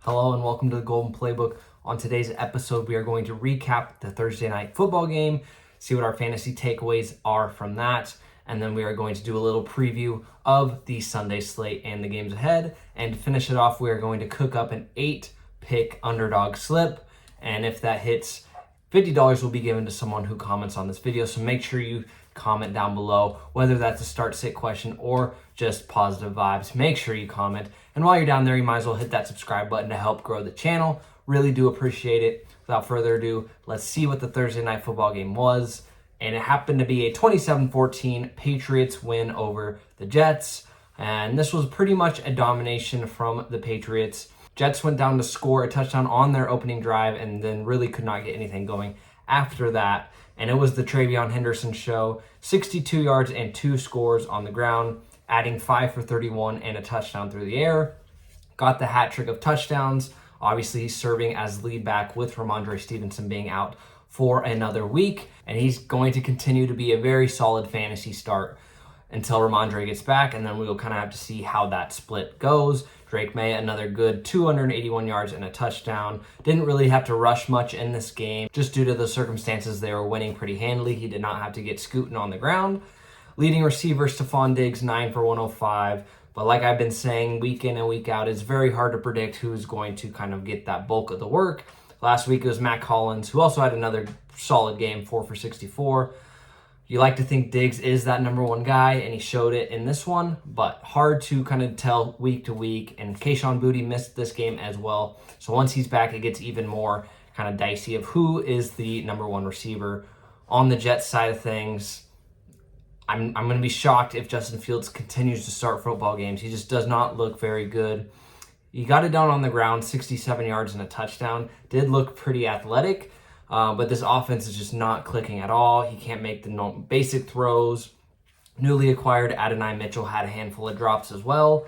Hello and welcome to the Golden Playbook. On today's episode, we are going to recap the Thursday night football game, see what our fantasy takeaways are from that, and then we are going to do a little preview of the Sunday slate and the games ahead. And to finish it off, we are going to cook up an 8-pick underdog slip, and if that hits, $50 will be given to someone who comments on this video. So make sure you comment down below, whether that's a start sit question or just positive vibes. Make sure you comment. And while you're down there, you might as well hit that subscribe button to help grow the channel. Really do appreciate it. Without further ado, let's see what the Thursday night football game was. And it happened to be a 27-14 Patriots win over the Jets. And this was pretty much a domination from the Patriots. Jets went down to score a touchdown on their opening drive and then really could not get anything going after that. And it was the Travion Henderson show. 62 yards and 2 scores on the ground, adding 5 for 31 and a touchdown through the air. Got the hat trick of touchdowns. Obviously, he's serving as lead back with Ramondre Stevenson being out for another week. And he's going to continue to be a very solid fantasy start until Ramondre gets back. And then we'll kind of have to see how that split goes. Drake May, another good 281 yards and a touchdown. Didn't really have to rush much in this game. Just due to the circumstances, they were winning pretty handily. He did not have to get scooting on the ground. Leading receiver, Stephon Diggs, 9 for 105. But like I've been saying week in and week out, it's very hard to predict who's going to kind of get that bulk of the work. Last week it was Matt Collins, who also had another solid game, 4 for 64. You like to think Diggs is that number one guy, and he showed it in this one, but hard to kind of tell week to week. And Kayshon Boutte missed this game as well. So once he's back, it gets even more kind of dicey of who is the number one receiver. On the Jets side of things, I'm going to be shocked if Justin Fields continues to start football games. He just does not look very good. He got it down on the ground, 67 yards and a touchdown. Did look pretty athletic. But this offense is just not clicking at all. He can't make the basic throws. Newly acquired Adonai Mitchell had a handful of drops as well.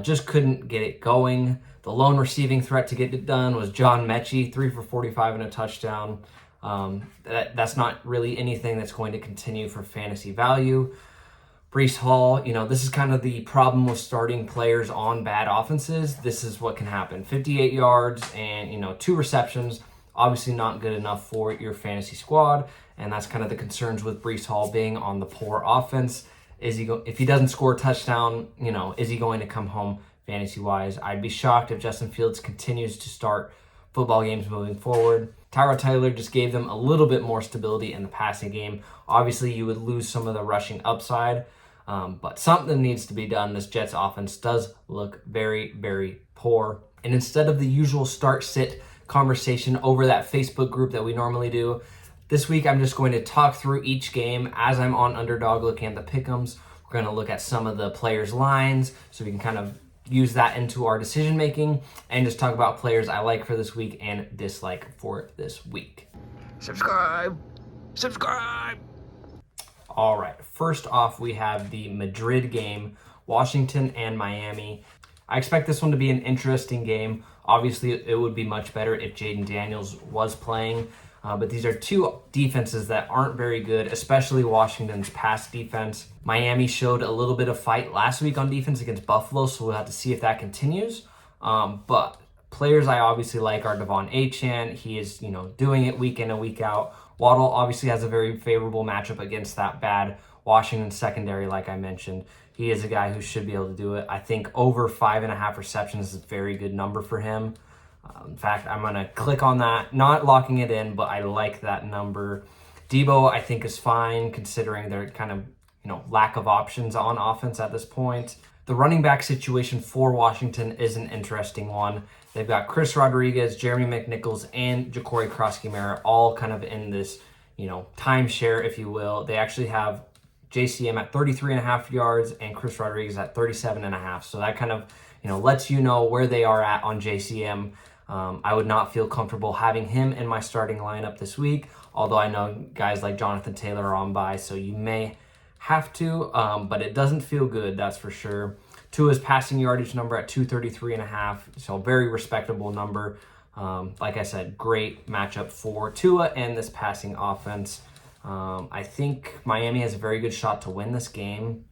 Just couldn't get it going. The lone receiving threat to get it done was John Mechie, 3 for 45 and a touchdown. That's not really anything that's going to continue for fantasy value. Breece Hall, this is kind of the problem with starting players on bad offenses. This is what can happen. 58 yards and, 2 receptions. Obviously not good enough for your fantasy squad, and that's kind of the concerns with Breece Hall being on the poor offense. If he doesn't score a touchdown, is he going to come home fantasy-wise? I'd be shocked if Justin Fields continues to start football games moving forward. Tyrod Taylor just gave them a little bit more stability in the passing game. Obviously, you would lose some of the rushing upside, but something needs to be done. This Jets offense does look very, very poor. And instead of the usual start-sit conversation over that Facebook group that we normally do, this week I'm just going to talk through each game as I'm on Underdog looking at the pick'ems. We're going to look at some of the players' lines so we can kind of use that into our decision making and just talk about players I like for this week and dislike for this week. Subscribe! All right, first off, we have the Madrid game, Washington and Miami. I expect this one to be an interesting game. Obviously, it would be much better if Jaden Daniels was playing, but these are two defenses that aren't very good, especially Washington's pass defense. Miami showed a little bit of fight last week on defense against Buffalo, so we'll have to see if that continues. But players I obviously like are Devon Achane. He is, doing it week in and week out. Waddle obviously has a very favorable matchup against that bad Washington secondary, like I mentioned. He is a guy who should be able to do it. I think over 5.5 receptions is a very good number for him. In fact, I'm going to click on that. Not locking it in, but I like that number. Debo, I think, is fine considering their kind of, lack of options on offense at this point. The running back situation for Washington is an interesting one. They've got Chris Rodriguez, Jeremy McNichols, and Ja'Cory Cross-Gamera all kind of in this, timeshare, if you will. They actually have JCM at 33.5 yards and Chris Rodriguez at 37.5. So that kind of, lets you know where they are at on JCM. I would not feel comfortable having him in my starting lineup this week, although I know guys like Jonathan Taylor are on bye, so you may have to, but it doesn't feel good, that's for sure. Tua's passing yardage number at 233.5, so a very respectable number. Like I said, great matchup for Tua and this passing offense. I think Miami has a very good shot to win this game.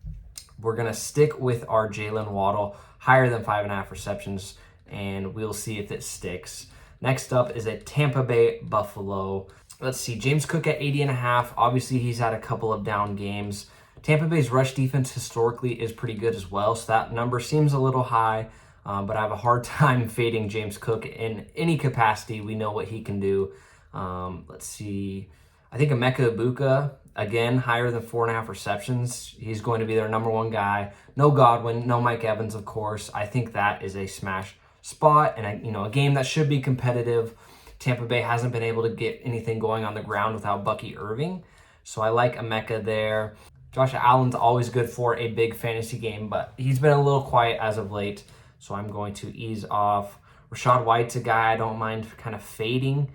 We're going to stick with our Jalen Waddle, higher than 5.5 receptions. and we'll see if it sticks. Next up is a Tampa Bay Buffalo. Let's see, James Cook at 80.5. Obviously, he's had a couple of down games. Tampa Bay's rush defense historically is pretty good as well, so that number seems a little high, but I have a hard time fading James Cook in any capacity. We know what he can do. Let's see, I think Emeka Ibuka, again, higher than 4.5 receptions. He's going to be their number one guy. No Godwin, no Mike Evans, of course. I think that is a smash spot, and a game that should be competitive. Tampa Bay hasn't been able to get anything going on the ground without Bucky Irving, so I like Emeka there. Josh Allen's always good for a big fantasy game, but he's been a little quiet as of late, so I'm going to ease off. Rashad White's a guy I don't mind kind of fading.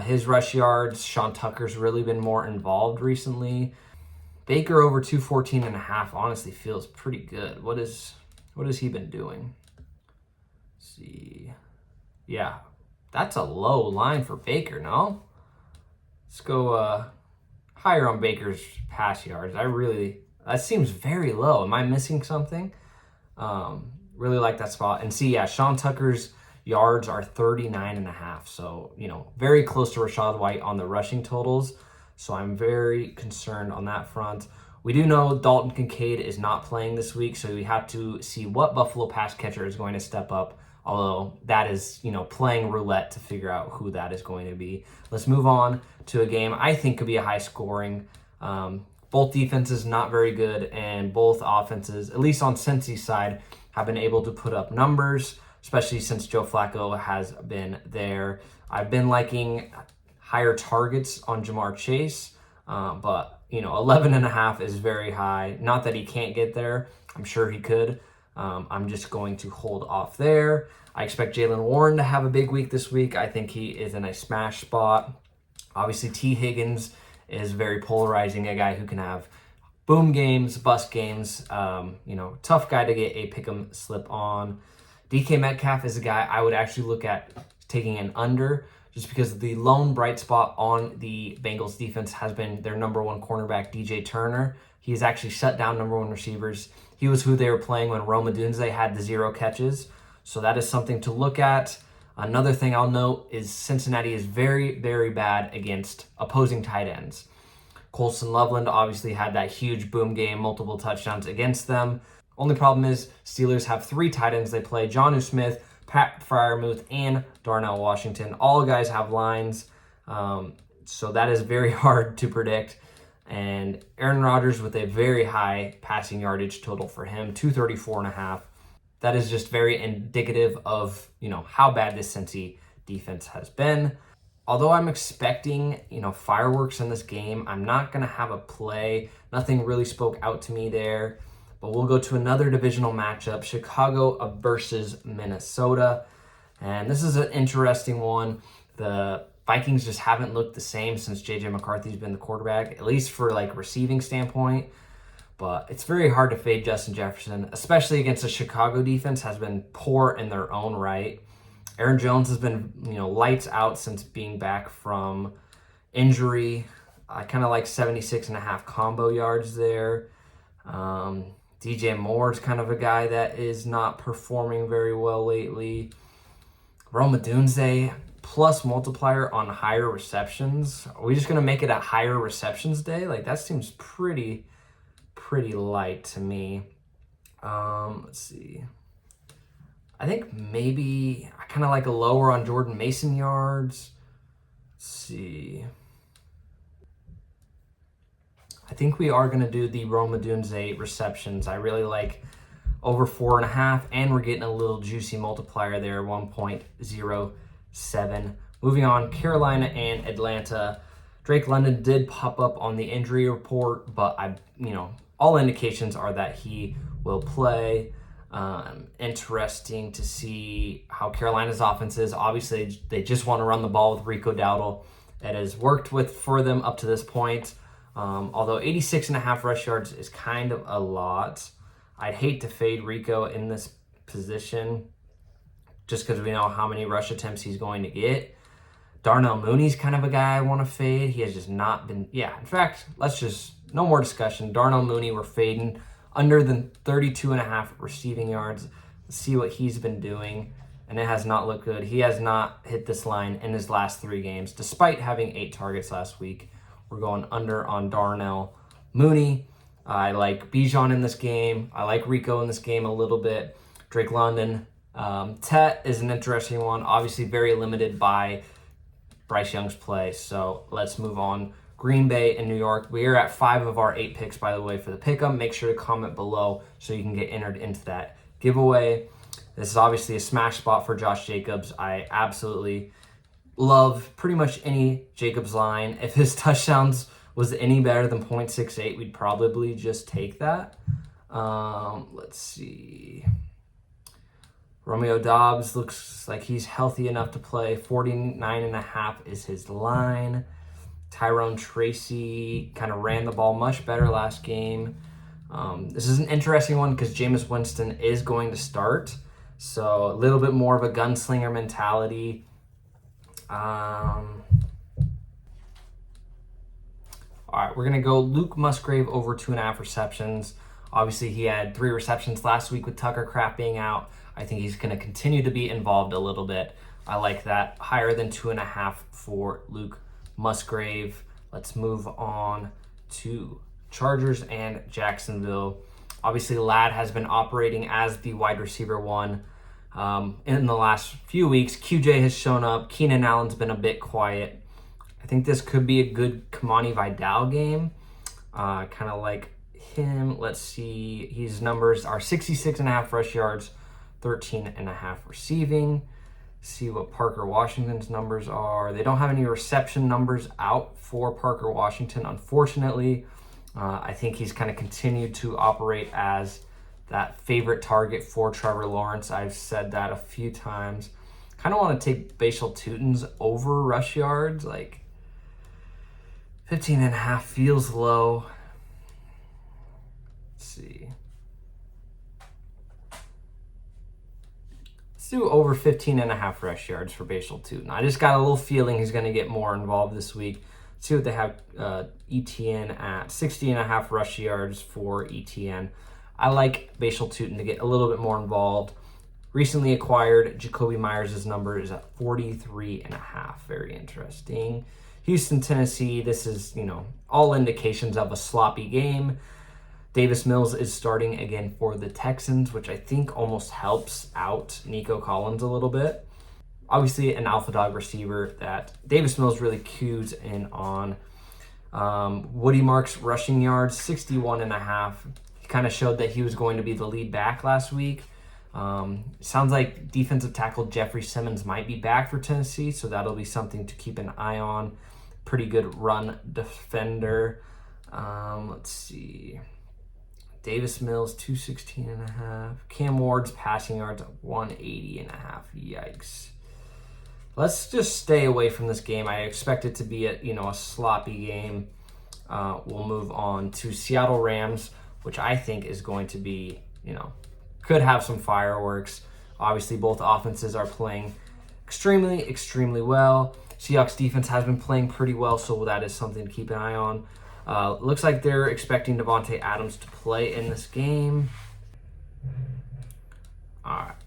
His rush yards, Sean Tucker's really been more involved recently. Baker over 214.5 honestly feels pretty good. What has he been doing? Let's see. Yeah, that's a low line for Baker, no? Let's go higher on Baker's pass yards. That seems very low. Am I missing something? Really like that spot. And see, yeah, Sean Tucker's yards are 39.5. So, very close to Rashad White on the rushing totals. So I'm very concerned on that front. We do know Dalton Kincaid is not playing this week, so we have to see what Buffalo pass catcher is going to step up. Although that is, playing roulette to figure out who that is going to be. Let's move on to a game I think could be a high scoring. Both defenses not very good, and both offenses, at least on Cincy's side, have been able to put up numbers, especially since Joe Flacco has been there. I've been liking higher targets on Jamar Chase, but 11.5 is very high. Not that he can't get there. I'm sure he could. I'm just going to hold off there. I expect Jaylen Warren to have a big week this week. I think he is in a smash spot. Obviously, T. Higgins is very polarizing, a guy who can have boom games, bust games. Tough guy to get a pick'em slip on. DK Metcalf is a guy I would actually look at taking an under, just because the lone bright spot on the Bengals defense has been their number one cornerback, DJ Turner. He's actually shut down number one receivers. He was who they were playing when Rome Odunze had the 0 catches. So that is something to look at. Another thing I'll note is Cincinnati is very, very bad against opposing tight ends. Colson Loveland obviously had that huge boom game, multiple touchdowns against them. Only problem is Steelers have 3 tight ends they play: Jonnu Smith, Pat Freiermuth, and Darnell Washington. All guys have lines, so that is very hard to predict. And Aaron Rodgers with a very high passing yardage total for him, 234.5. That is just very indicative of, how bad this Cincy defense has been. Although I'm expecting, fireworks in this game, I'm not going to have a play. Nothing really spoke out to me there. But we'll go to another divisional matchup, Chicago versus Minnesota. And this is an interesting one. The Vikings just haven't looked the same since J.J. McCarthy's been the quarterback, at least for receiving standpoint. But it's very hard to fade Justin Jefferson, especially against a Chicago defense has been poor in their own right. Aaron Jones has been, lights out since being back from injury. I kind of like 76.5 combo yards there. DJ Moore's kind of a guy that is not performing very well lately. Rome Odunze plus multiplier on higher receptions. Are we just going to make it a higher receptions day? That seems pretty light to me. Let's see. I think maybe I kind of like a lower on Jordan Mason yards. Let's see. I think we are going to do the Rome Odunze receptions. I really like over 4.5, and we're getting a little juicy multiplier there, 1.07. Moving on, Carolina and Atlanta. Drake London did pop up on the injury report, but all indications are that he will play. Interesting to see how Carolina's offense is. Obviously, they just want to run the ball with Rico Dowdle. It has worked for them up to this point. Although 86.5 rush yards is kind of a lot. I'd hate to fade Rico in this position just because we know how many rush attempts he's going to get. Darnell Mooney's kind of a guy I want to fade. He has just not been... Yeah, in fact, no more discussion. Darnell Mooney, we're fading under than 32.5 receiving yards. Let's see what he's been doing. and it has not looked good. He has not hit this line in his last 3 games, despite having 8 targets last week. We're going under on Darnell Mooney. I like Bijan in this game. I like Rico in this game a little bit. Drake London. Tet is an interesting one. Obviously very limited by Bryce Young's play. So let's move on. Green Bay and New York. We are at 5 of our 8 picks, by the way, for the pick'em. Make sure to comment below so you can get entered into that giveaway. This is obviously a smash spot for Josh Jacobs. I absolutely love pretty much any Jacobs line. If his touchdowns was any better than 0.68, we'd probably just take that. Let's see. Romeo Dobbs looks like he's healthy enough to play. 49.5 is his line. Tyrone Tracy kind of ran the ball much better last game. This is an interesting one because Jameis Winston is going to start. So a little bit more of a gunslinger mentality. All right, we're going to go Luke Musgrave over 2.5 receptions. Obviously, he had 3 receptions last week with Tucker Kraft being out. I think he's going to continue to be involved a little bit. I like that. Higher than 2.5 for Luke Musgrave. Let's move on to Chargers and Jacksonville. Obviously, Ladd has been operating as the wide receiver 1 in the last few weeks. QJ has shown up. Keenan Allen's been a bit quiet. I think this could be a good Kamani Vidal game. Kind of like him. Let's see. His numbers are 66.5 rush yards, 13.5 receiving. See what Parker Washington's numbers are. They don't have any reception numbers out for Parker Washington, unfortunately. I think he's kind of continued to operate as that favorite target for Trevor Lawrence. I've said that a few times. Kind of want to take Bashal Tutin's over rush yards. Like 15.5 feels low. Let's see. Let's do over 15.5 rush yards for Bashal Tutin. I just got a little feeling he's going to get more involved this week. Let's see what they have. ETN at 60.5 rush yards for ETN. I like Bashal Tutin to get a little bit more involved. Recently acquired Jacoby Myers' number is at 43.5. Very interesting. Houston, Tennessee. This is, all indications of a sloppy game. Davis Mills is starting again for the Texans, which I think almost helps out Nico Collins a little bit. Obviously, an alpha dog receiver that Davis Mills really cues in on. Woody Marks rushing yards, 61.5. He kind of showed that he was going to be the lead back last week. Sounds like defensive tackle Jeffrey Simmons might be back for Tennessee, so that'll be something to keep an eye on. Pretty good run defender. Let's see. Davis Mills, 216.5. Cam Ward's passing yards, 180.5. Yikes. Let's just stay away from this game. I expect it to be a sloppy game. We'll move on to Seattle Rams, which I think is going to be, could have some fireworks. Obviously, both offenses are playing extremely, extremely well. Seahawks defense has been playing pretty well, so that is something to keep an eye on. Looks like they're expecting Devontae Adams to play in this game.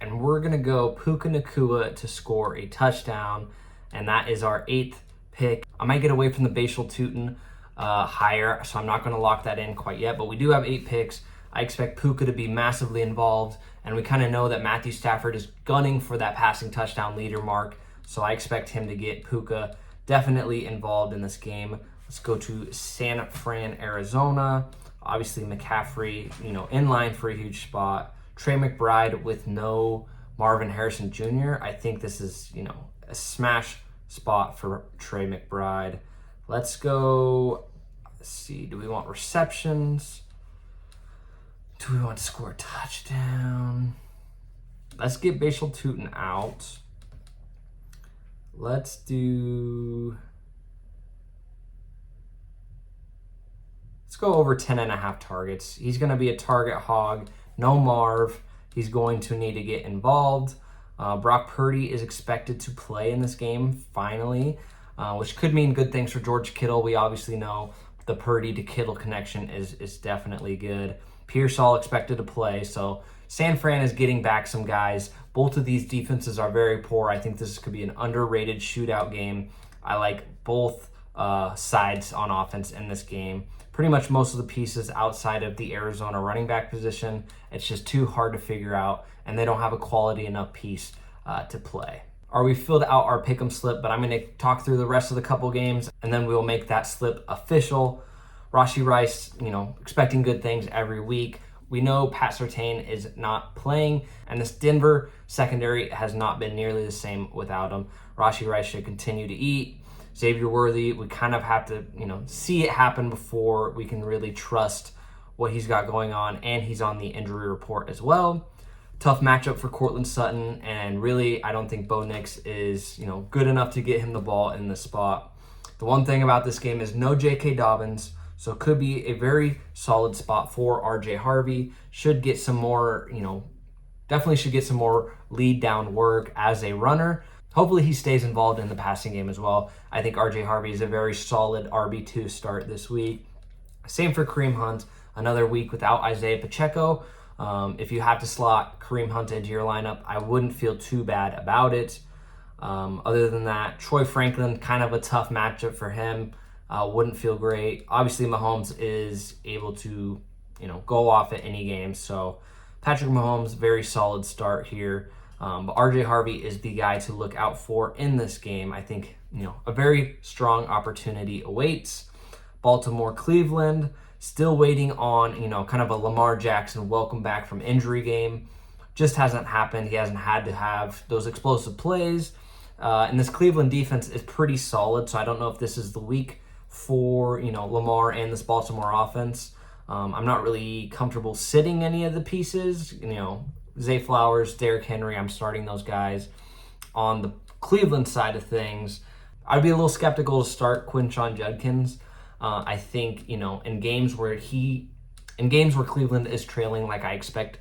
And we're going to go Puka Nacua to score a touchdown, and that is our 8th pick. I might get away from the Bashal Tutin higher, so I'm not going to lock that in quite yet, but we do have 8 picks. I expect Puka to be massively involved, and we kind of know that Matthew Stafford is gunning for that passing touchdown leader mark, so I expect him to get Puka definitely involved in this game. Let's go to San Fran, Arizona. Obviously, McCaffrey, in line for a huge spot. Trey McBride with no Marvin Harrison Jr. I think this is, a smash spot for Trey McBride. Let's go, see, do we want receptions? Do we want to score a touchdown? Let's get Bashal Tutin out. Let's go over 10.5 targets. He's going to be a target hog. No Marv. He's going to need to get involved. Brock Purdy is expected to play in this game, finally, which could mean good things for George Kittle. We obviously know the Purdy to Kittle connection is definitely good. Pearsall expected to play, so San Fran is getting back some guys. Both of these defenses are very poor. I think this could be an underrated shootout game. I like both sides on offense in this game. Pretty much most of the pieces outside of the Arizona running back position, it's just too hard to figure out, and they don't have a quality enough piece to play. We filled out our pick'em slip, but I'm going to talk through the rest of the couple games, and then we'll make that slip official. Rashee Rice, expecting good things every week. We know Pat Surtain is not playing, and this Denver secondary has not been nearly the same without him. Rashee Rice should continue to eat. Xavier Worthy, we kind of have to, see it happen before we can really trust what he's got going on, and he's on the injury report as well. Tough matchup for Courtland Sutton, and really, I don't think Bo Nix is, good enough to get him the ball in the spot. The one thing about this game is no J.K. Dobbins, so it could be a very solid spot for R.J. Harvey. Should get some more, definitely should get some more lead down work as a runner. Hopefully he stays involved in the passing game as well. I think R.J. Harvey is a very solid RB2 start this week. Same for Kareem Hunt, another week without Isaiah Pacheco. If you have to slot Kareem Hunt into your lineup, I wouldn't feel too bad about it. Other than that, Troy Franklin, kind of a tough matchup for him. Wouldn't feel great. Obviously, Mahomes is able to, go off at any game. So Patrick Mahomes, very solid start here. But RJ Harvey is the guy to look out for in this game. I think, a very strong opportunity awaits. Baltimore, Cleveland, still waiting on, kind of a Lamar Jackson welcome back from injury game. Just hasn't happened. He hasn't had to have those explosive plays. And this Cleveland defense is pretty solid, so I don't know if this is the week for, Lamar and this Baltimore offense. I'm not really comfortable sitting any of the pieces. Zay Flowers, Derrick Henry, I'm starting those guys. On the Cleveland side of things, I'd be a little skeptical to start Quinshon Judkins. I think, in games where Cleveland is trailing like I expect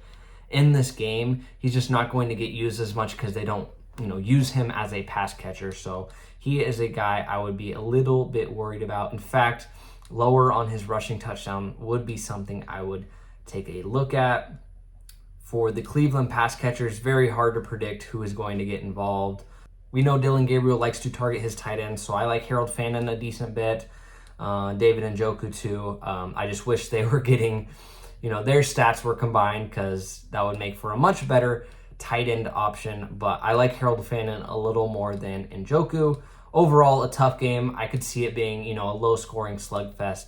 in this game, he's just not going to get used as much because they don't, use him as a pass catcher. So he is a guy I would be a little bit worried about. In fact, lower on his rushing touchdown would be something I would take a look at. For the Cleveland pass catchers, very hard to predict who is going to get involved. We know Dylan Gabriel likes to target his tight ends, so I like Harold Fannin a decent bit. David Njoku too. I just wish they were getting, their stats were combined because that would make for a much better tight end option. But I like Harold Fannin a little more than Njoku. Overall, a tough game. I could see it being, a low-scoring slugfest.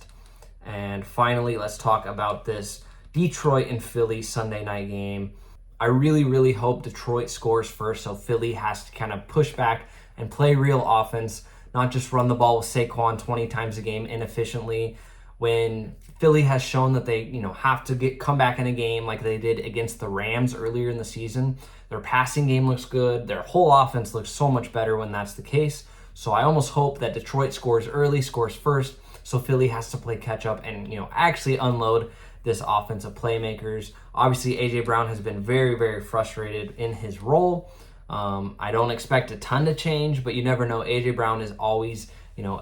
And finally, let's talk about this Detroit and Philly Sunday night game. I really, really hope Detroit scores first, so Philly has to kind of push back and play real offense, not just run the ball with Saquon 20 times a game inefficiently. When Philly has shown that they, have to come back in a game like they did against the Rams earlier in the season, their passing game looks good. Their whole offense looks so much better when that's the case. So I almost hope that Detroit scores early, scores first, so Philly has to play catch up and, actually unload this offensive playmakers. Obviously, A.J. Brown has been very, very frustrated in his role. I don't expect a ton to change, but you never know. A.J. Brown is always,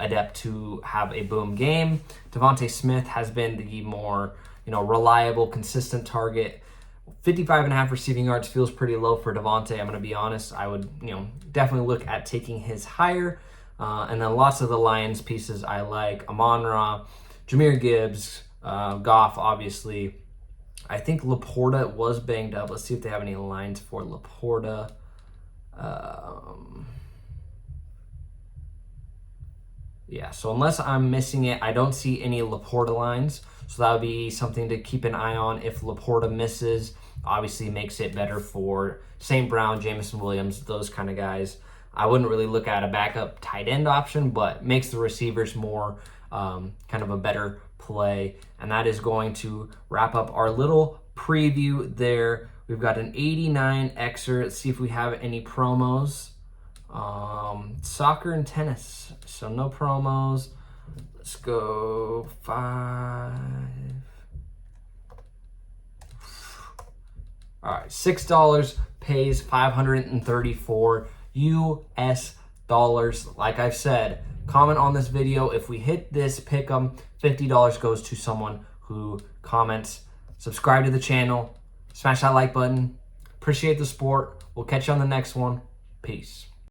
adept to have a boom game. Devontae Smith has been the more, reliable, consistent target. 55.5 receiving yards feels pretty low for Devontae. I'm going to be honest. I would, definitely look at taking his higher. And then lots of the Lions pieces I like. Amon-Ra, Jahmyr Gibbs, Goff, obviously. I think Laporta was banged up. Let's see if they have any lines for Laporta. Yeah, so unless I'm missing it, I don't see any Laporta lines. So that would be something to keep an eye on if Laporta misses. Obviously makes it better for St. Brown, Jameson Williams, those kind of guys. I wouldn't really look at a backup tight end option, but makes the receivers more kind of a better play. And that is going to wrap up our little preview there. We've got an 89 Xer. Let's see if we have any promos. Soccer and tennis. So no promos. Let's go 5. All right, $6 pays 534 US dollars. Like I've said, comment on this video. If we hit this pick'em, $50 goes to someone who comments. Subscribe to the channel. Smash that like button. Appreciate the support. We'll catch you on the next one. Peace.